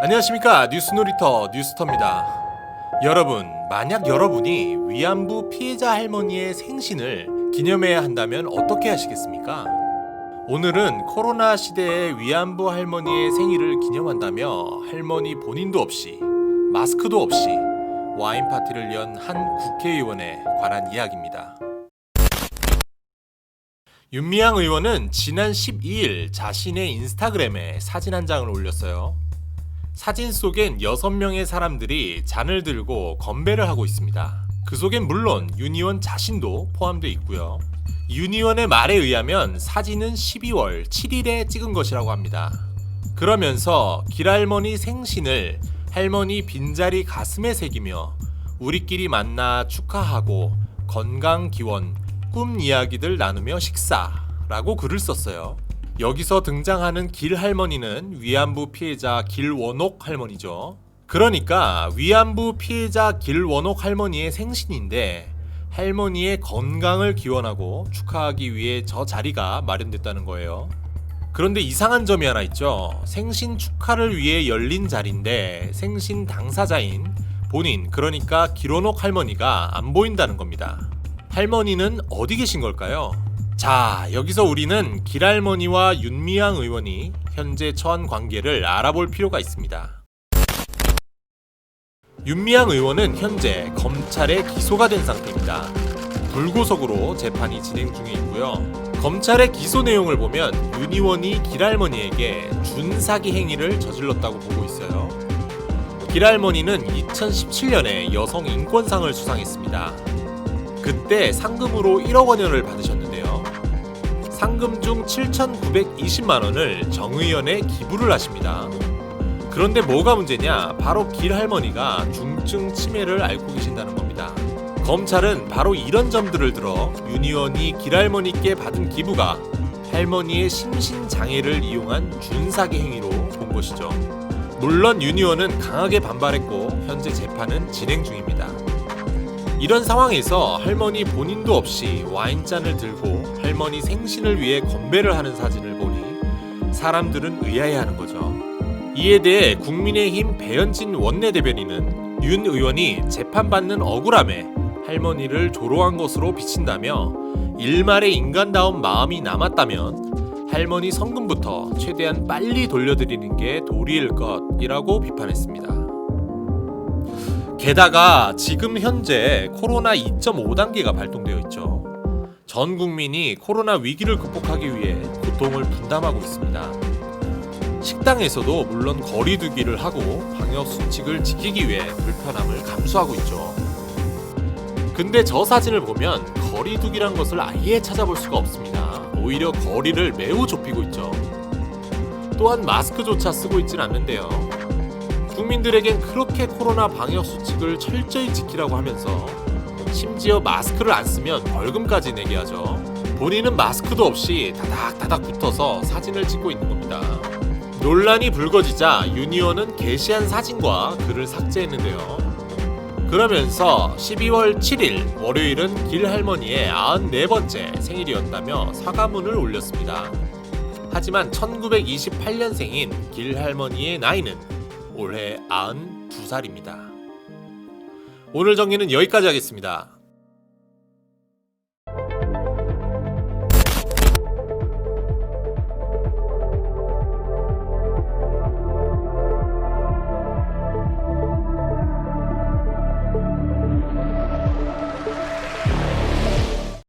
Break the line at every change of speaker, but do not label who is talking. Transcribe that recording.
안녕하십니까, 뉴스놀이터 뉴스터입니다. 여러분, 만약 여러분이 위안부 피해자 할머니의 생신을 기념해야 한다면 어떻게 하시겠습니까? 오늘은 코로나 시대의 위안부 할머니의 생일을 기념한다며 할머니 본인도 없이 마스크도 없이 와인 파티를 연 한 국회의원에 관한 이야기입니다. 윤미향 의원은 지난 12일 자신의 인스타그램에 사진 한 장을 올렸어요. 사진 속엔 6명의 사람들이 잔을 들고 건배를 하고 있습니다. 그 속엔 물론 윤 의원 자신도 포함되어 있고요. 윤 의원의 말에 의하면 사진은 12월 7일에 찍은 것이라고 합니다. 그러면서 길할머니 생신을 할머니 빈자리 가슴에 새기며 우리끼리 만나 축하하고 건강 기원, 꿈 이야기들 나누며 식사라고 글을 썼어요. 여기서 등장하는 길할머니는 위안부 피해자 길원옥 할머니죠. 그러니까 위안부 피해자 길원옥 할머니의 생신인데 할머니의 건강을 기원하고 축하하기 위해 저 자리가 마련됐다는 거예요. 그런데 이상한 점이 하나 있죠. 생신 축하를 위해 열린 자리인데 생신 당사자인 본인, 그러니까 길원옥 할머니가 안 보인다는 겁니다. 할머니는 어디 계신 걸까요? 자, 여기서 우리는 길할머니와 윤미향 의원이 현재 처한 관계를 알아볼 필요가 있습니다. 윤미향 의원은 현재 검찰에 기소가 된 상태입니다. 불구속으로 재판이 진행 중에 있고요. 검찰의 기소 내용을 보면 윤 의원이 길할머니에게 준사기 행위를 저질렀다고 보고 있어요. 길할머니는 2017년에 여성 인권상을 수상했습니다. 그때 상금으로 1억 원여를 받으셨는데요. 상금 중 7,920만 원을 정 의원에 기부를 하십니다. 그런데 뭐가 문제냐? 바로 길할머니가 중증 치매를 앓고 계신다는 겁니다. 검찰은 바로 이런 점들을 들어 윤 의원이 길할머니께 받은 기부가 할머니의 심신장애를 이용한 준사기 행위로 본 것이죠. 물론 윤 의원은 강하게 반발했고 현재 재판은 진행 중입니다. 이런 상황에서 할머니 본인도 없이 와인잔을 들고 할머니 생신을 위해 건배를 하는 사진을 보니 사람들은 의아해하는 거죠. 이에 대해 국민의힘 배현진 원내대변인은 윤 의원이 재판받는 억울함에 할머니를 조롱한 것으로 비친다며 일말의 인간다운 마음이 남았다면 할머니 성금부터 최대한 빨리 돌려드리는 게 도리일 것이라고 비판했습니다. 게다가 지금 현재 코로나 2.5단계가 발동되어 있죠. 전 국민이 코로나 위기를 극복하기 위해 고통을 분담하고 있습니다. 식당에서도 물론 거리 두기를 하고 방역 수칙을 지키기 위해 불편함을 감수하고 있죠. 근데 저 사진을 보면 거리 두기란 것을 아예 찾아볼 수가 없습니다. 오히려 거리를 매우 좁히고 있죠. 또한 마스크조차 쓰고 있진 않는데요. 국민들에겐 그렇게 코로나 방역 수칙을 철저히 지키라고 하면서 심지어 마스크를 안 쓰면 벌금까지 내게 하죠. 본인은 마스크도 없이 다닥다닥 붙어서 사진을 찍고 있는 겁니다. 논란이 불거지자 윤 의원은 게시한 사진과 글을 삭제했는데요. 그러면서 12월 7일 월요일은 길할머니의 94번째 생일이었다며 사과문을 올렸습니다. 하지만 1928년생인 길할머니의 나이는 올해 92살입니다. 오늘 정리는 여기까지 하겠습니다.